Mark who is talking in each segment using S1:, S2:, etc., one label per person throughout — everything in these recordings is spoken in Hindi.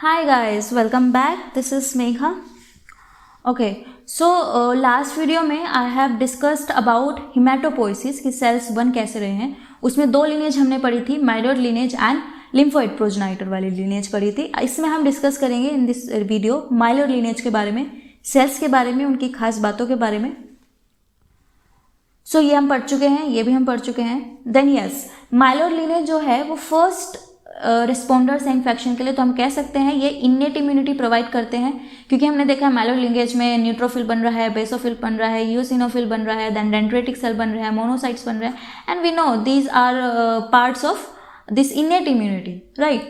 S1: Hi guys, welcome back. This is Megha. Okay, so last video में I have discussed about hematopoiesis कि cells बन कैसे रहे हैं. उसमें दो lineage हमने पढ़ी थी, myeloid lineage and lymphoid progenitor वाली lineage पढ़ी थी. इसमें हम discuss करेंगे in this video myeloid lineage के बारे में, cells के बारे में, उनकी खास बातों के बारे में. So ये हम पढ़ चुके हैं, ये भी हम पढ़ चुके हैं. Then yes, myeloid lineage जो है वो first रिस्पॉन्डर्स है इन्फेक्शन के लिए, तो हम कह सकते हैं ये इन्नेट इम्यूनिटी प्रोवाइड करते हैं, क्योंकि हमने देखा है माइलोइड लिंकेज में न्यूट्रोफिल बन रहा है, बेसोफिल बन रहा है, यूसिनोफिल बन रहा है, देन डेंड्रेटिक सेल बन रहा है, मोनोसाइट्स बन रहे हैं, and we know these are parts of this innate immunity, right.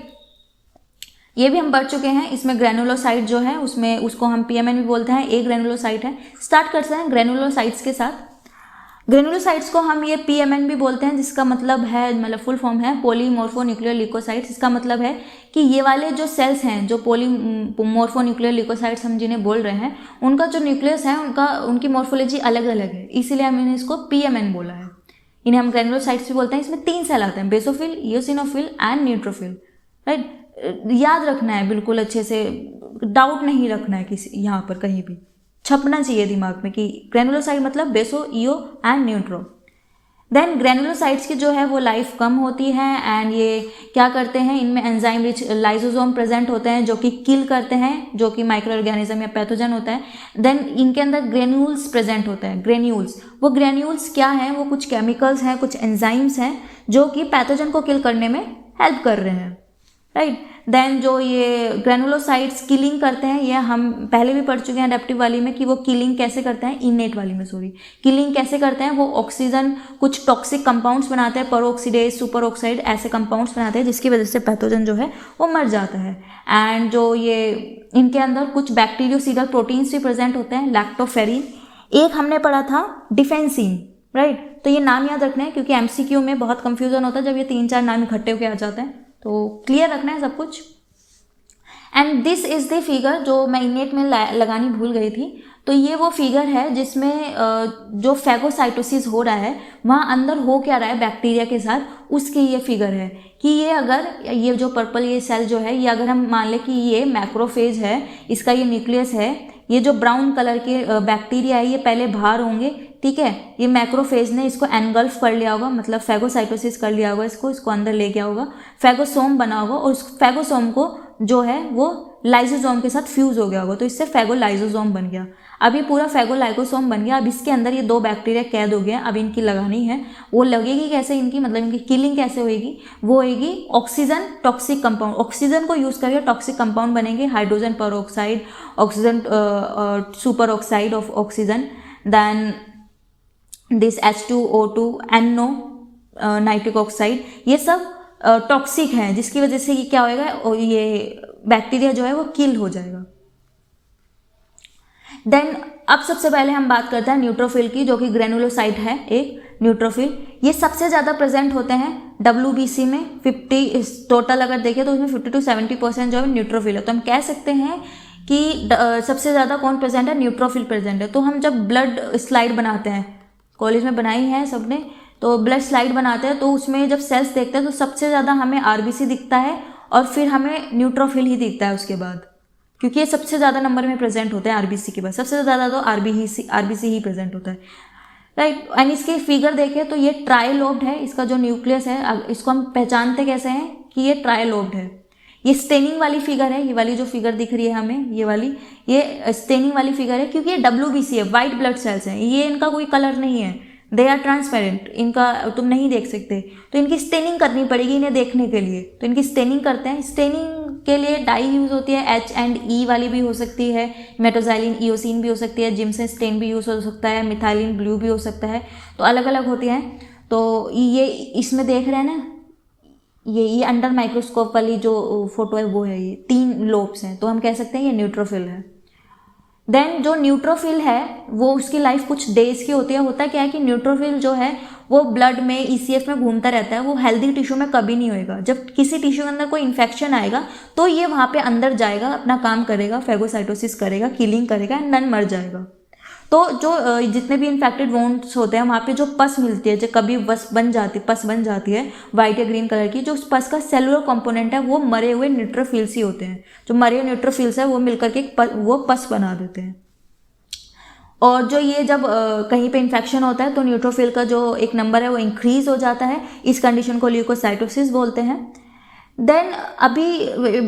S1: ये भी हम पढ़ चुके हैं. इसमें ग्रेनुलोसाइट जो है उसमें उसको हम पीएमएन भी बोलते हैं, एक ग्रेनुलोसाइट है. स्टार्ट करते हैं ग्रेनुलोसाइट्स के साथ. ग्रेनुलोसाइट्स को हम ये पीएमएन भी बोलते हैं, जिसका मतलब है, मतलब फुल फॉर्म है पॉलीमॉर्फोन्यूक्लियर ल्यूकोसाइट्स. इसका मतलब है कि ये वाले जो सेल्स हैं, जो पॉलीमॉर्फोन्यूक्लियर ल्यूकोसाइट्स हम जिन्हें बोल रहे हैं, उनका जो न्यूक्लियस है उनकी मॉर्फोलॉजी अलग अलग है, इसीलिए हमने इसको पीएमएन बोला है. इन्हें हम ग्रेनुलोसाइट्स भी बोलते हैं. इसमें 3 सेल आते हैं, basophil, eosinophil and neutrophil, right. याद रखना है बिल्कुल अच्छे से, डाउट नहीं रखना है किसी यहाँ पर, कहीं भी छपना चाहिए दिमाग में कि ग्रेनुलोसाइट मतलब बेसो, ईओ एंड न्यूट्रो. देन ग्रेनुलोसाइट्स की जो है वो लाइफ कम होती है, एंड ये क्या करते हैं, इनमें एंजाइम रिच लाइसोसोम प्रेजेंट होते हैं जो कि किल करते हैं, जो कि माइक्रो ऑर्गेनिज्म या पैथोजन होता है. देन इनके अंदर ग्रेन्यूल्स प्रेजेंट होते हैं. ग्रेन्यूल्स, वो ग्रेन्यूल्स क्या हैं, वो कुछ केमिकल्स हैं, कुछ एंजाइम्स हैं जो कि पैथोजन को किल करने में हेल्प कर रहे हैं, राइट. देन जो ये ग्रेनुलोसाइट्स किलिंग करते हैं, ये हम पहले भी पढ़ चुके हैं एडेप्टिव वाली में कि वो किलिंग कैसे करते हैं, इनेट वाली में सॉरी, किलिंग कैसे करते हैं. वो ऑक्सीजन, कुछ टॉक्सिक कंपाउंड्स बनाते हैं, पेरोक्सीडेज, सुपर ऑक्साइड, ऐसे कंपाउंड्स बनाते हैं जिसकी वजह से पैथोजन जो है वो मर जाता है. एंड जो ये इनके अंदर कुछ बैक्टीरियोसीडल प्रोटीन्स भी प्रेजेंट होते हैं, लैक्टोफेरिन. एक हमने पढ़ा था डिफेंसिन, राइट. तो ये नाम याद रखना है, क्योंकि एमसीक्यू में बहुत कंफ्यूजन होता है जब ये 3-4 नाम इकट्ठे होकर आ जाते हैं, तो क्लियर रखना है सब कुछ. And this is the figure जो मैं इनेट में लगानी भूल गई थी. तो ये वो फिगर है जिसमें जो फैगोसाइटोसिस हो रहा है, वहाँ अंदर हो क्या रहा है बैक्टीरिया के साथ, उसकी ये फिगर है कि ये अगर ये जो पर्पल ये सेल जो है, ये अगर हम मान लें कि ये मैक्रोफेज है, इसका ये न्यूक्लियस है, ये जो ब्राउन कलर के बैक्टीरिया है ये पहले बाहर होंगे, ठीक है. ये मैक्रोफेज ने इसको एनगल्फ कर लिया होगा, मतलब फैगोसाइटोसिस कर लिया होगा, इसको अंदर ले गया होगा, फैगोसोम बना होगा, और उस फैगोसोम को जो है वो लाइसोसोम के साथ फ्यूज हो गया होगा, तो इससे फैगोलाइसोसोम बन गया. अब ये पूरा फैगोलाइकोसोम बन गया. अब इसके अंदर ये 2 बैक्टीरिया कैद हो गया. अब इनकी लगानी है, वो लगेगी कैसे, इनकी मतलब इनकी किलिंग कैसे होएगी, वो होएगी ऑक्सीजन टॉक्सिक कंपाउंड. ऑक्सीजन को यूज़ करके टॉक्सिक कंपाउंड बनेंगे, hydrogen peroxide, oxygen super oxide of oxygen, then this H2O2, NO nitric oxide. ये सब टॉक्सिक हैं, जिसकी वजह से ये क्या होएगा, ये बैक्टीरिया जो है वो किल हो जाएगा. देन अब सबसे पहले हम बात करते हैं न्यूट्रोफिल की, जो कि ग्रेनुलोसाइट है एक न्यूट्रोफिल. ये सबसे ज़्यादा प्रेजेंट होते हैं WBC में. 50 टोटल अगर देखें तो उसमें 50 to 70% जो है न्यूट्रोफिल है. तो हम कह सकते हैं कि सबसे ज़्यादा कौन प्रेजेंट है, न्यूट्रोफिल प्रेजेंट है. तो हम जब ब्लड स्लाइड बनाते हैं, कॉलेज में बनाई है सबने, तो ब्लड स्लाइड बनाते हैं, तो उसमें जब सेल्स देखते हैं तो सबसे ज़्यादा हमें RBC दिखता है, और फिर हमें न्यूट्रोफिल ही दिखता है उसके बाद, क्योंकि ये सबसे ज़्यादा नंबर में प्रेजेंट होते हैं RBC के बाद. सबसे ज़्यादा तो RBC ही प्रेजेंट होता है, राइट. एंड इसके फिगर देखें तो ये ट्राइलोब्ड है. इसका जो न्यूक्लियस है, इसको हम पहचानते कैसे हैं कि ये ट्राइलोब्ड है. ये स्टेनिंग वाली फिगर है, ये वाली जो फिगर दिख रही है हमें, ये वाली, ये स्टेनिंग वाली फिगर है, क्योंकि ये WBC है, वाइट ब्लड सेल्स हैं. ये इनका कोई कलर नहीं है, दे आर ट्रांसपेरेंट, इनका तुम नहीं देख सकते, तो इनकी स्टेनिंग करनी पड़ेगी इन्हें देखने के लिए. तो इनकी स्टेनिंग करते हैं. स्टेनिंग के लिए डाई यूज़ होती है, H&E वाली भी हो सकती है, मेटोजाइलिन ईओसिन भी हो सकती है, जिमसेन स्टेन भी यूज़ हो सकता है, मिथाइलिन ब्लू भी हो सकता है. तो अलग अलग होती हैं. तो ये इसमें देख रहे हैं ना, ये अंडर माइक्रोस्कोप वाली जो फोटो है वो है, ये 3 लोब्स हैं, तो हम कह सकते हैं ये न्यूट्रोफिल है. देन जो न्यूट्रोफिल है वो उसकी लाइफ कुछ डेज की होती है. होता क्या है कि न्यूट्रोफिल जो है वो ब्लड में ECF में घूमता रहता है, वो हेल्दी टिश्यू में कभी नहीं होएगा. जब किसी टिश्यू के अंदर कोई इन्फेक्शन आएगा तो ये वहाँ पे अंदर जाएगा, अपना काम करेगा, फैगोसाइटोसिस करेगा, किलिंग करेगा, एंड देन मर जाएगा. तो जो जितने भी इन्फेक्टेड वोन्स होते हैं वहाँ पे जो पस मिलती है, जो कभी पस बन जाती है वाइट या ग्रीन कलर की, जो उस पस का सेलुलर कंपोनेंट है वो मरे हुए न्यूट्रोफिल्स ही होते हैं। जो मरे हुए न्यूट्रोफिल्स है वो मिलकर के वो पस बना देते हैं। और जो ये जब कहीं पे इन्फेक्शन होता है तो न्यूट्रोफिल का जो एक नंबर है वो इंक्रीज हो जाता है। इस कंडीशन को ल्यूकोसाइटोसिस बोलते हैं। देन अभी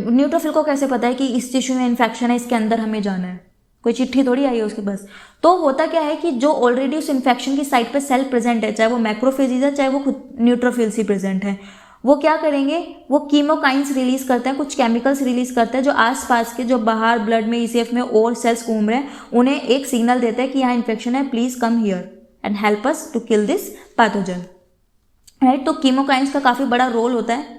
S1: न्यूट्रोफिल को कैसे पता है कि इस टिश्यू में इन्फेक्शन है, इसके अंदर हमें जाना है? कोई चिट्ठी थोड़ी आई है उसके पास। तो होता क्या है कि जो ऑलरेडी उस इन्फेक्शन की साइट पे सेल प्रेजेंट है, चाहे वो मैक्रोफेजेस है चाहे वो खुद न्यूट्रोफिल्स ही प्रेजेंट है, वो क्या करेंगे, वो कीमोकाइंस रिलीज करते हैं, कुछ केमिकल्स रिलीज करते हैं जो आसपास के जो बाहर ब्लड में ईसीएफ में और सेल्स घूम रहे हैं उन्हें एक सिग्नल देते हैं कि यहाँ इन्फेक्शन है, please come here and help us to kill this pathogen. Right, तो कीमोकाइंस का काफ़ी बड़ा रोल होता है।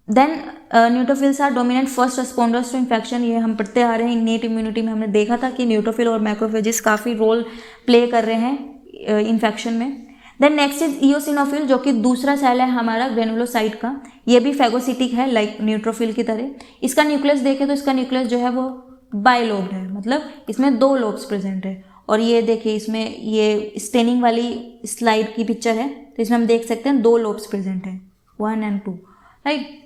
S1: Then neutrophils are dominant first responders to infection. ये हम पढ़ते आ रहे हैं इनेट इम्यूनिटी में, हमने देखा था कि न्यूट्रोफिल और मैक्रोफेजेस काफ़ी रोल प्ले कर रहे हैं इन्फेक्शन में। देन नेक्स्ट इज इयोसिनोफिल, जो कि दूसरा सेल है हमारा ग्रेनुलोसाइट का। ये भी फेगोसिटिक है लाइक न्यूट्रोफिल की तरह। इसका न्यूक्लियस देखें तो इसका न्यूक्लियस जो है वो बाइलोब्ड है, मतलब इसमें 2 लोब्स प्रेजेंट है। और ये देखिए इसमें ये स्टेनिंग वाली स्लाइड की पिक्चर है, तो इसमें हम देख सकते हैं 2 लोब्स प्रेजेंट है, 1 और 2, राइट।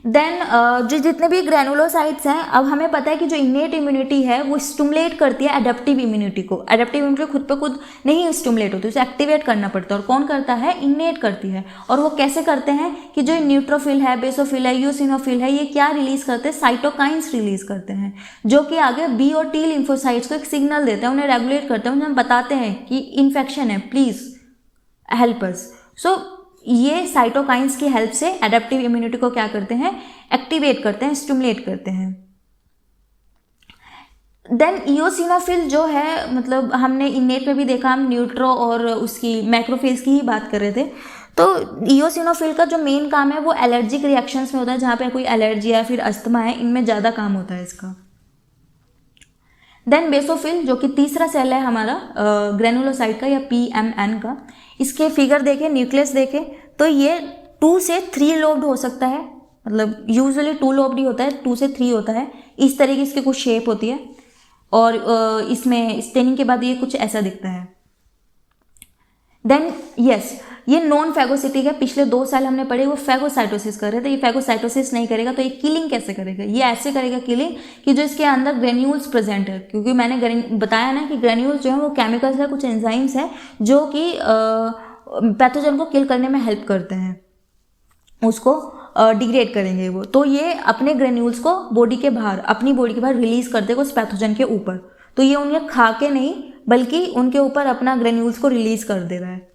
S1: देन जो जितने भी ग्रेनुलोसाइट्स हैं, अब हमें पता है कि जो इनेट इम्यूनिटी है वो स्टिमुलेट करती है एडेप्टिव इम्यूनिटी को। एडेप्टिव इम्यूनिटी खुद पे खुद नहीं स्टिमुलेट होती, उसे एक्टिवेट करना पड़ता है। और कौन करता है? इनेट करती है। और वो कैसे करते हैं कि जो न्यूट्रोफिल है, बेसोफिल है, यूसिनोफिल है, ये क्या रिलीज करते हैं? साइटोकाइंस रिलीज करते हैं, जो कि आगे बी और टी लिम्फोसाइट्स को एक सिग्नल देते हैं, उन्हें रेगुलेट करते हैं, उन्हें बताते हैं कि इन्फेक्शन है, प्लीज हेल्प अस। सो ये साइटोकाइंस की हेल्प से एडेप्टिव इम्यूनिटी को क्या करते हैं? एक्टिवेट करते हैं, स्टिमुलेट करते हैं। देन इयोसिनोफिल जो है, मतलब हमने इनेट में भी देखा, हम न्यूट्रो और उसकी मैक्रोफेज की ही बात कर रहे थे। तो इयोसिनोफिल का जो मेन काम है वो एलर्जिक रिएक्शंस में होता है, जहाँ पे कोई एलर्जी है फिर अस्थमा है, इनमें ज़्यादा काम होता है इसका। देन बेसोफिल, जो कि तीसरा सेल है हमारा ग्रेनुलोसाइट का या PMN का। इसके फिगर देखें, न्यूक्लियस देखें, तो ये 2 से 3 लोब्ड हो सकता है, मतलब यूजुअली 2 लोब्ड ही होता है, 2 से 3 होता है। इस तरह की इसकी कुछ शेप होती है और इसमें स्टेनिंग के बाद ये कुछ ऐसा दिखता है। देन यस, ये नॉन फैगोसिटिक है। पिछले 2 साल हमने पढ़े वो फैगोसाइटोसिस कर रहे थे, ये फैगोसाइटोसिस नहीं करेगा। तो ये किलिंग कैसे करेगा? ये ऐसे करेगा किलिंग कि जो इसके अंदर ग्रेन्यूल्स प्रेजेंट है, क्योंकि मैंने बताया ना कि ग्रेन्यूल्स जो है वो केमिकल्स है, कुछ एंजाइम्स है जो कि पैथोजन को किल करने में हेल्प करते हैं, उसको डिग्रेड करेंगे वो। तो ये अपने ग्रेन्यूल्स को बॉडी के बाहर, अपनी बॉडी के बाहर रिलीज करते हैं उस पैथोजन के ऊपर। तो ये उन्हें खा के नहीं बल्कि उनके ऊपर अपना ग्रेन्यूल्स को रिलीज कर दे रहा है।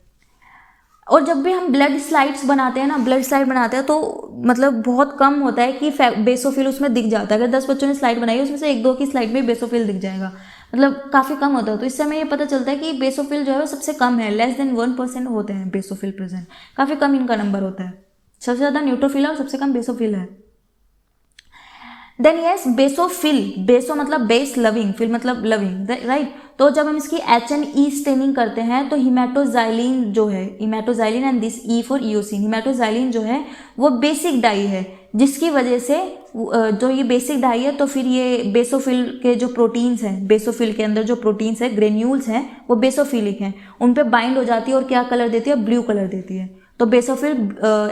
S1: और जब भी हम ब्लड स्लाइड्स बनाते हैं ना, ब्लड स्लाइड बनाते हैं तो मतलब बहुत कम होता है कि बेसोफिल उसमें दिख जाता है। अगर 10 बच्चों ने स्लाइड बनाई उसमें से 1-2 की स्लाइड में बेसोफिल दिख जाएगा, मतलब काफ़ी कम होता है। तो इससे हमें ये पता चलता है कि बेसोफिल जो है वो सबसे कम है, लेस देन 1% होते हैं बेसोफिल प्रेजेंट, काफ़ी कम इनका नंबर होता है। सबसे ज़्यादा न्यूट्रोफिल है और सबसे कम बेसोफिल है। देन यस, बेसोफिल, बेसो मतलब बेस, लविंग, फिल मतलब लविंग, राइट। तो जब हम इसकी HNE स्टेनिंग करते हैं तो हिमेटोजाइलिन जो है, haematoxylin and this E for eosin, haematoxylin जो है वो बेसिक डाई है, जिसकी वजह से जो ये बेसिक डाई है तो फिर ये बेसोफिल के जो प्रोटीन्स हैं, बेसोफिल के अंदर जो प्रोटीन्स है, ग्रेन्यूल्स हैं, वो बेसोफिलिक हैं, उन पे बाइंड हो जाती है और क्या कलर देती है? ब्लू कलर देती है। तो बेसोफिल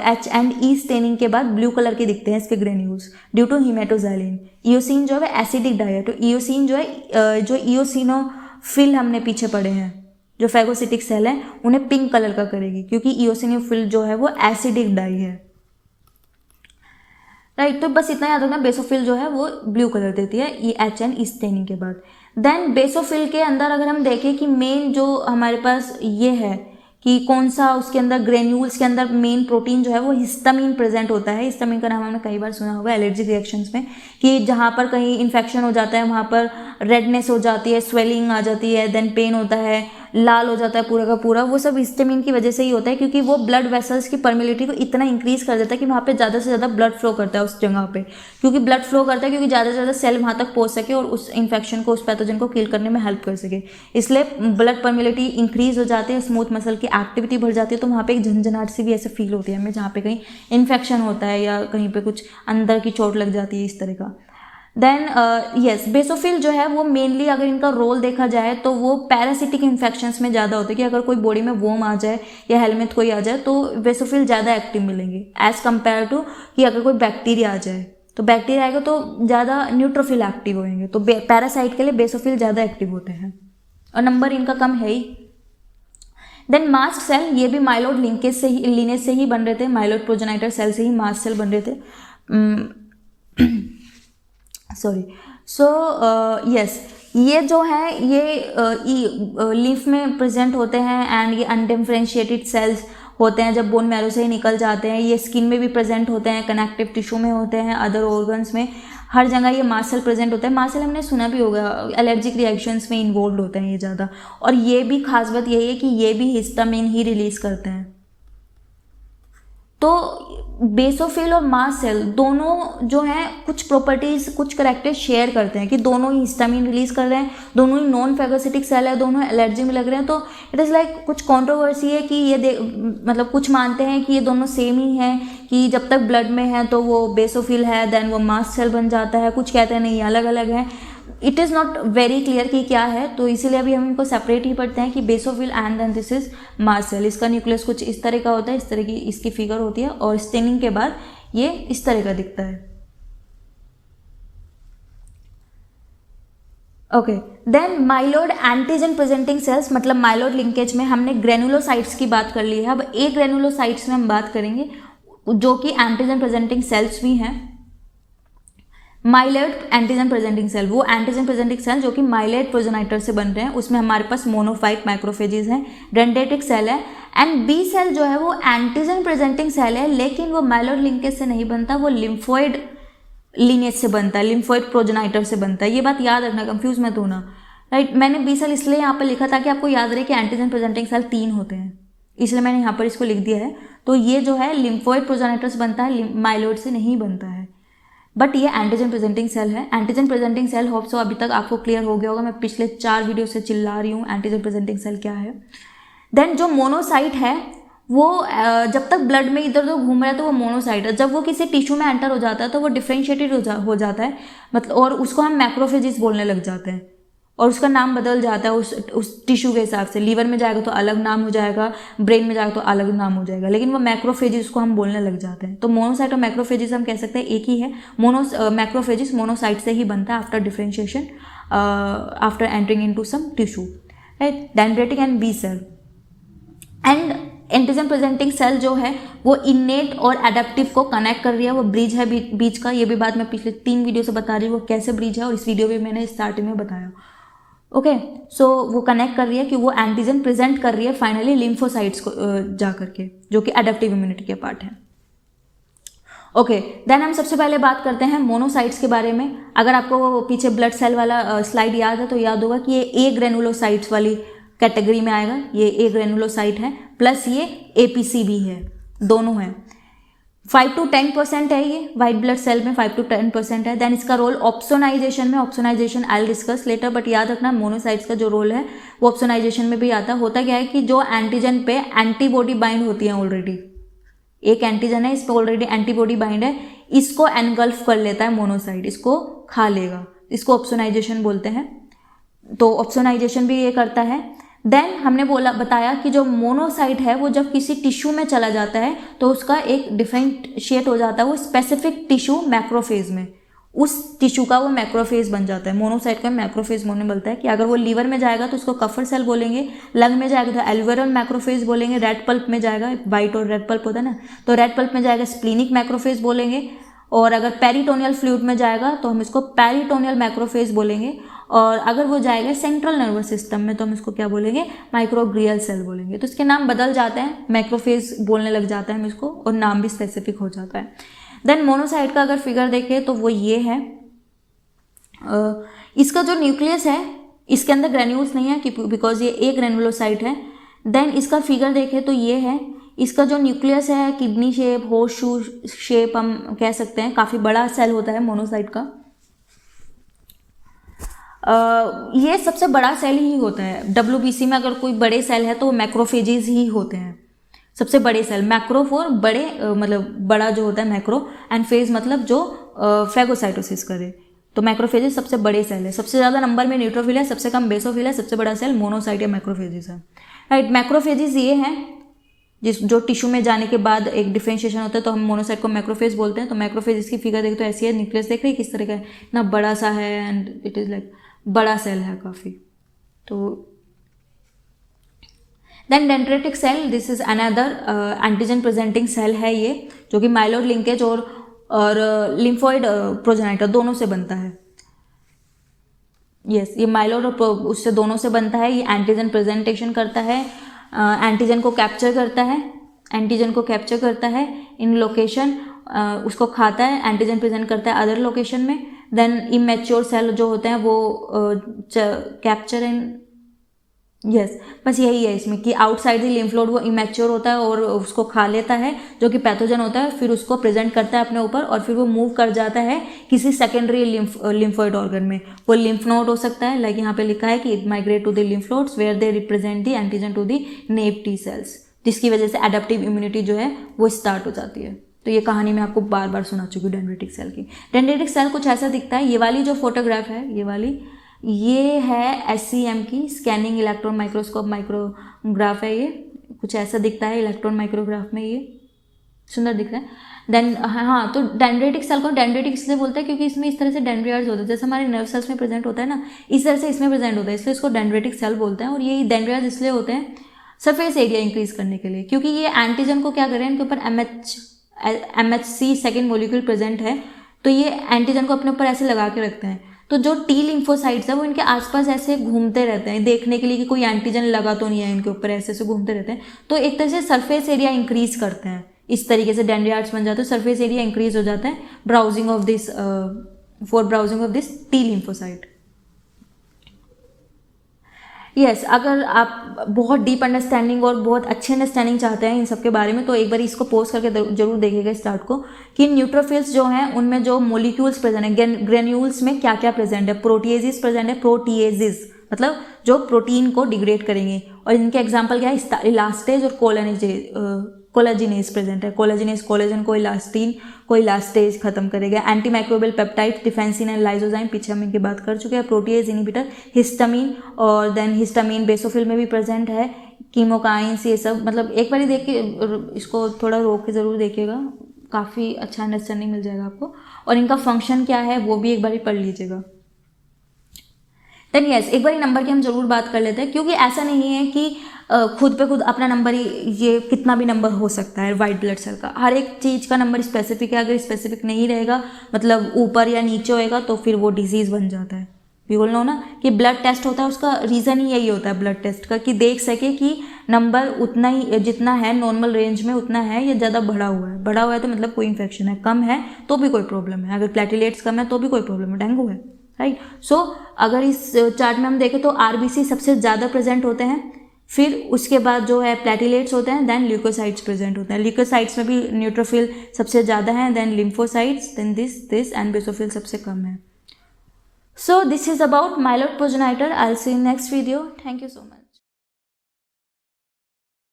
S1: H&E स्टेनिंग के बाद ब्लू कलर के दिखते हैं इसके ग्रेन्यूल्स ड्यू टू हिमेटोजाइलिन। इयोसिन जो है एसिडिक डाई है, तो इयोसिन जो है, जो इयोसिनोफिल हमने पीछे पढ़े हैं जो फैगोसिटिक सेल है उन्हें पिंक कलर का करेगी, क्योंकि इयोसिनोफिल जो है वो एसिडिक डाई है, राइट। तो बस इतना याद रखना, बेसोफिल जो है वो ब्लू कलर देती है ये H&E स्टेनिंग के बाद। देन बेसोफिल के अंदर अगर हम देखें कि मेन जो हमारे पास ये है कि कौन सा उसके अंदर ग्रेन्यूल्स के अंदर मेन प्रोटीन जो है वो हिस्टामिन प्रेजेंट होता है। हिस्टामिन का नाम हमने कई बार सुना होगा एलर्जिक रिएक्शंस में, कि जहाँ पर कहीं इन्फेक्शन हो जाता है वहाँ पर रेडनेस हो जाती है, स्वेलिंग आ जाती है, देन पेन होता है, लाल हो जाता है पूरा का पूरा, वो सब हिस्टामिन की वजह से ही होता है, क्योंकि वो ब्लड वेसल्स की परमिलिटी को इतना इंक्रीज कर देता है कि वहाँ पे ज़्यादा से ज़्यादा ब्लड फ्लो करता है उस जगह पे, क्योंकि ब्लड फ्लो करता है क्योंकि ज़्यादा से ज़्यादा सेल वहाँ तक पहुँच सके और उस इन्फेक्शन को, उस पैथोजन को किल करने में हेल्प कर सके। इसलिए ब्लड परमिलिटी इंक्रीज हो जाती है, स्मूथ मसल की एक्टिविटी बढ़ जाती है, तो वहाँ पे एक झंझनाहट सी भी ऐसे फील होती है हमें, जहाँ पे कहीं इन्फेक्शन होता है या कहीं पे कुछ अंदर की चोट लग जाती है, इस तरह का। देन यस, बेसोफिल जो है वो मेनली अगर इनका रोल देखा जाए तो वो पैरासिटिक इन्फेक्शंस में ज़्यादा होते हैं, कि अगर कोई बॉडी में वोम आ जाए या हेलमेट कोई आ जाए तो बेसोफिल ज़्यादा एक्टिव मिलेंगे एज़ कम्पेयर टू कि अगर कोई बैक्टीरिया आ जाए, तो बैक्टीरिया आएगा तो ज़्यादा न्यूट्रोफिल एक्टिव होंगे। तो पैरासाइट के लिए बेसोफिल ज़्यादा एक्टिव होते हैं और नंबर इनका कम है ही। देन मास्ट सेल, ये भी माइलोइड लिंकेज से ही, लीनेज से ही बन रहे थे, माइलोइड प्रोजेनाइटर सेल से ही मास्ट सेल बन रहे थे। सॉरी, सो यस, ये जो है ये लीफ में प्रेजेंट होते हैं एंड ये अनडिफरेंशिएटेड सेल्स होते हैं जब बोन मैरो से ही निकल जाते हैं। ये स्किन में भी प्रेजेंट होते हैं, कनेक्टिव टिश्यू में होते हैं, अदर ऑर्गन्स में, हर जगह ये मास्ट सेल प्रेजेंट होता है। मास्ट सेल हमने सुना भी होगा, एलर्जिक रिएक्शंस में इन्वॉल्व होते हैं ये ज़्यादा, और ये भी खास बात यही है कि ये भी हिस्टामिन ही रिलीज करते हैं। तो बेसोफिल और मास्ट सेल दोनों जो हैं कुछ प्रॉपर्टीज, कुछ करैक्टर्स शेयर करते हैं कि दोनों ही हिस्टामिन रिलीज कर रहे हैं, दोनों ही नॉन फेगोसिटिक सेल है, दोनों एलर्जी में लग रहे हैं। तो इट इज़ लाइक कुछ कंट्रोवर्सी है कि ये मतलब कुछ मानते हैं कि ये दोनों सेम ही हैं, कि जब तक ब्लड में है तो वो बेसोफिल है, देन वो मास्ट सेल बन जाता है। कुछ कहते हैं नहीं, अलग अलग है। It is not very clear कि क्या है, तो इसीलिए अभी हम इनको सेपरेट ही पढ़ते हैं कि basophil and then this is mast cell. इसका न्यूक्लियस कुछ इस तरह का होता है, इस तरह की इसकी फिगर होती है, और स्टेनिंग के बाद ये इस तरह का दिखता है। Okay, then myeloid antigen presenting cells, मतलब माइलोइड लिंकेज में हमने ग्रेनुलोसाइट्स की बात कर ली है। अब ए ग्रेनुलोसाइट्स में हम बात करेंगे जो कि एंटीजन प्रेजेंटिंग सेल्स भी हैं। माइलोइड एंटीजन प्रेजेंटिंग सेल, वो एंटीजन प्रेजेंटिंग सेल जो कि माइलोइड प्रोजेनाइटर से बन रहे हैं, उसमें हमारे पास मोनोफाइट मैक्रोफेजेस हैं, डेंड्रिटिक सेल है। एंड बी सेल जो है वो एंटीजन प्रेजेंटिंग सेल है, लेकिन वो माइलोइड लिंकेज से नहीं बनता, वो लिम्फोइड लीनेज से बनता है, लिम्फोइड प्रोजेनाइटर से बनता है। ये बात याद रखना, कंफ्यूज मत होना, राइट। मैंने बी सेल इसलिए यहाँ पर लिखा ताकि आपको याद रहे कि एंटीजन प्रेजेंटिंग सेल 3 होते हैं, इसलिए मैंने यहाँ पर इसको लिख दिया है। तो ये जो है लिम्फोइड प्रोजेनाइटर से बनता है, माइलोइड से नहीं बनता है, बट ये एंटीजन प्रेजेंटिंग सेल है। Antigen presenting cell hope so अभी तक आपको क्लियर हो गया होगा, मैं पिछले 4 वीडियो से चिल्ला रही हूँ एंटीजन प्रेजेंटिंग सेल क्या है। देन जो मोनोसाइट है वो जब तक ब्लड में इधर उधर घूम रहा है तो वो मोनोसाइट है। जब वो किसी टिश्यू में एंटर हो जाता है तो वो डिफ्रेंशिएटेड हो जाता है, मतलब, और उसको हम मैक्रोफेजेस बोलने लग जाते हैं, और उसका नाम बदल जाता है उस टिश्यू के हिसाब से। लीवर में जाएगा तो अलग नाम हो जाएगा, ब्रेन में जाएगा तो अलग नाम हो जाएगा, लेकिन वो मैक्रोफेजेस को हम बोलने लग जाते हैं। तो मोनोसाइट और मैक्रोफेजेस हम कह सकते हैं एक ही है। मैक्रोफेजेस मोनोसाइट से ही बनता है after differentiation, after entering into some tissue, right. Dendritic and B cell and antigen presenting cell जो है वो इनेट और एडेप्टिव को कनेक्ट कर रही है, वो ब्रिज है बीच का। ये भी बात मैं पिछले 3 वीडियो से बता रही हूँ वो कैसे ब्रिज है, और इस वीडियो में मैंने स्टार्टिंग में बताया। ओके, सो वो कनेक्ट कर रही है कि वो एंटीजन प्रेजेंट कर रही है फाइनली लिम्फोसाइट्स को जा करके, जो कि एडेप्टिव इम्यूनिटी के पार्ट है। ओके, देन हम सबसे पहले बात करते हैं मोनोसाइट्स के बारे में। अगर आपको पीछे ब्लड सेल वाला स्लाइड याद है तो याद होगा कि ये ए ग्रेनुलोसाइट्स वाली कैटेगरी में आएगा। ये ए ग्रेनुलोसाइट है, प्लस ये एपीसी भी है, दोनों हैं। 5 to 10% है ये वाइट ब्लड सेल में, 5 to 10% है। देन इसका रोल ऑप्सोनाइजेशन में, opsonization I will discuss later, but याद रखना मोनोसाइट्स का जो रोल है वो ऑप्सोनाइजेशन में भी आता है। होता क्या है कि जो एंटीजन पे एंटीबॉडी बाइंड होती है ऑलरेडी, एक एंटीजन है इस पर ऑलरेडी एंटीबॉडी बाइंड है, इसको एनगल्फ कर लेता है मोनोसाइट, इसको खा लेगा, इसको ऑप्सोनाइजेशन बोलते हैं। तो ऑप्सोनाइजेशन भी ये करता है। देन हमने बताया कि जो मोनोसाइट है वो जब किसी टिश्यू में चला जाता है तो उसका एक डिफरेंशिएट हो जाता है वो स्पेसिफिक टिश्यू मैक्रोफेज में, उस टिश्यू का वो मैक्रोफेज बन जाता है। मोनोसाइट का मैक्रोफेज बोलने बोलता है कि अगर वो लीवर में जाएगा तो उसको कफर सेल बोलेंगे, लंग में जाएगा तो एल्वेओलर मैक्रोफेज बोलेंगे, रेड पल्प में जाएगा, वाइट और रेड पल्प होता है ना, तो रेड पल्प में जाएगा स्प्लीनिक मैक्रोफेज बोलेंगे, और अगर पेरिटोनियल फ्लूइड में जाएगा तो हम इसको पेरिटोनियल मैक्रोफेज बोलेंगे, और अगर वो जाएगा सेंट्रल नर्वस सिस्टम में तो हम इसको क्या बोलेंगे, माइक्रोग्लियल सेल बोलेंगे। तो इसके नाम बदल जाते हैं, मैक्रोफेज बोलने लग जाते हैं हम इसको, और नाम भी स्पेसिफिक हो जाता है। देन मोनोसाइट का अगर फिगर देखें तो वो ये है, इसका जो न्यूक्लियस है इसके अंदर ग्रेन्यूल्स नहीं है बिकॉज ये एक ग्रेनुलोसाइट है। देन इसका फिगर देखें तो ये है, इसका जो न्यूक्लियस है किडनी शेप, होर्स शू शेप हम कह सकते हैं, काफ़ी बड़ा सेल होता है मोनोसाइट का। ये सबसे बड़ा सेल ही होता है WBC में। अगर कोई बड़े सेल है तो वो मैक्रोफेजेस ही होते हैं, सबसे बड़े सेल। मैक्रो फॉर बड़े, मतलब बड़ा जो होता है मैक्रो, एंड फेज मतलब जो फेगोसाइटोसिस करे, तो मैक्रोफेजेस सबसे बड़े सेल है, सबसे ज़्यादा नंबर में न्यूट्रोफिल है, सबसे कम बेसोफिल है, सबसे बड़ा सेल मोनोसाइट या मैक्रोफेजेस है, राइट। मैक्रोफेजेस ये हैं जो टिश्यू में जाने के बाद एक डिफरेंशिएशन होता है, तो हम मोनोसाइट को मैक्रोफेज बोलते हैं। तो मैक्रोफेज की फिगर देखो तो ऐसी है, न्यूक्लियस देख रहे हैं किस तरह का है, इतना बड़ा सा है एंड इट इज़ लाइक बड़ा सेल है काफ़ी। तो then dendritic cell, this is another antigen presenting cell है ये, जो कि माइलोइड लिंकेज और लिम्फोइड प्रोजेनाइटर दोनों से बनता है। यस, ये माइलोइड और उससे दोनों से बनता है। ये एंटीजन प्रेजेंटेशन करता है, एंटीजन को कैप्चर करता है इन लोकेशन, उसको खाता है, एंटीजन प्रेजेंट करता है अदर लोकेशन में। देन इमेच्योर सेल जो होते हैं वो कैप्चर एंड यस, बस यही है इसमें कि आउटसाइड द लिम्फ नोड वो इमेच्योर होता है और उसको खा लेता है जो कि पैथोजन होता है, फिर उसको प्रेजेंट करता है अपने ऊपर और फिर वो मूव कर जाता है किसी सेकेंडरी लिम्फोइड ऑर्गन में। वो लिम्फ नोड हो सकता है, लाइक यहाँ पे लिखा है कि it migrate to the lymph nodes where they represent the antigen to the naive T cells, जिसकी वजह से एडेप्टिव इम्यूनिटी जो है वो स्टार्ट हो जाती है। तो ये कहानी मैं आपको बार बार सुना चुकी हूँ डेंड्रेटिक सेल की। डेंड्रेटिक सेल कुछ ऐसा दिखता है, ये वाली जो फोटोग्राफ है ये वाली, ये है SEM की स्कैनिंग इलेक्ट्रॉन माइक्रोस्कोप माइक्रोग्राफ है, ये कुछ ऐसा दिखता है इलेक्ट्रॉन माइक्रोग्राफ में, ये सुंदर दिख रहा है। देन हाँ, तो डेंड्रेटिक सेल को डेंड्रेटिक इसलिए बोलते हैं क्योंकि इसमें इस तरह से डेंड्रियाड्स होते हैं, जैसे हमारे नर्व सेल्स में प्रेजेंट होता है ना, इस तरह से इसमें प्रेजेंट होता है, इसलिए इसको डेंड्रेटिक सेल बोलते हैं। और ये डेंड्रियाड्स इसलिए होते हैं सरफेस एरिया इंक्रीज करने के लिए, क्योंकि ये एंटीजन को क्या करें, इनके ऊपर MHC सेकेंड मोलिक्यूल प्रेजेंट है, तो ये एंटीजन को अपने ऊपर ऐसे लगा के रखते हैं। तो जो टी लिम्फोसाइट्स है वो इनके आसपास ऐसे घूमते रहते हैं देखने के लिए कि कोई एंटीजन लगा तो नहीं है इनके ऊपर, ऐसे ऐसे घूमते रहते हैं। तो एक तरह से सरफेस एरिया इंक्रीज करते हैं, इस तरीके से डेंड्रियाड्स बन जाते हैं, सरफेस एरिया इंक्रीज हो जाता है browsing of this for browsing of this T lymphocyte. Yes, अगर आप बहुत डीप अंडरस्टैंडिंग और बहुत अच्छी अंडरस्टैंडिंग चाहते हैं इन सब के बारे में, तो एक बार इसको पोस्ट करके जरूर देखिएगा स्टार्ट को, कि न्यूट्रोफिल्स जो हैं उनमें जो मोलिक्यूल्स प्रेजेंट है, ग्रेन्यूल्स में क्या क्या प्रेजेंट है। प्रोटीएजेस प्रेजेंट है, प्रोटीएजेस मतलब जो प्रोटीन को डिग्रेड करेंगे, और इनके एग्जाम्पल क्या है, इलास्टेज और कोलाजिनेज प्रेजेंट है। कोलाजिनेज कोलेजन को इलास्टेज खत्म करेगा। Anti microbial peptide, defensin and lysozyme, पीछे हम इनकी बात कर चुके हैं। प्रोटीएज इनहिबिटर, हिस्टामिन, और देन हिस्टामिन बेसोफिल में भी प्रेजेंट है, कीमोकाइंस, ये सब। मतलब एक बार देख के इसको थोड़ा रोक के ज़रूर देखिएगा, काफ़ी अच्छा अंडरस्टैंडिंग मिल जाएगा आपको, और इनका फंक्शन क्या है वो भी एक बार पढ़ लीजिएगा। देन यस, एक बार नंबर की हम जरूर बात कर लेते हैं, क्योंकि ऐसा नहीं है कि खुद पे खुद अपना नंबर ही, ये कितना भी नंबर हो सकता है वाइट ब्लड सेल का, हर एक चीज़ का नंबर स्पेसिफिक है। अगर स्पेसिफिक नहीं रहेगा, मतलब ऊपर या नीचे होएगा, तो फिर वो डिजीज़ बन जाता है। वी ऑल नो ना कि ब्लड टेस्ट होता है, उसका रीज़न ही यही होता है ब्लड टेस्ट का, कि देख सके कि नंबर उतना ही जितना है नॉर्मल रेंज में उतना है या ज़्यादा बढ़ा हुआ है तो मतलब कोई इन्फेक्शन है, कम है तो भी कोई प्रॉब्लम है, अगर प्लेटलेट्स कम है तो भी कोई प्रॉब्लम है, डेंगू है, राइट। सो अगर इस चार्ट में हम देखें तो RBC सबसे ज़्यादा प्रेजेंट होते हैं, फिर उसके बाद जो है प्लेटलेट्स होते हैं, देन ल्यूकोसाइट्स प्रेजेंट होते हैं। ल्यूकोसाइट्स में भी न्यूट्रोफिल सबसे ज़्यादा हैं, then lymphocytes, then this and basophil सबसे कम है। So this is about myeloid progenitor. I'll see you in next video. Thank you so much.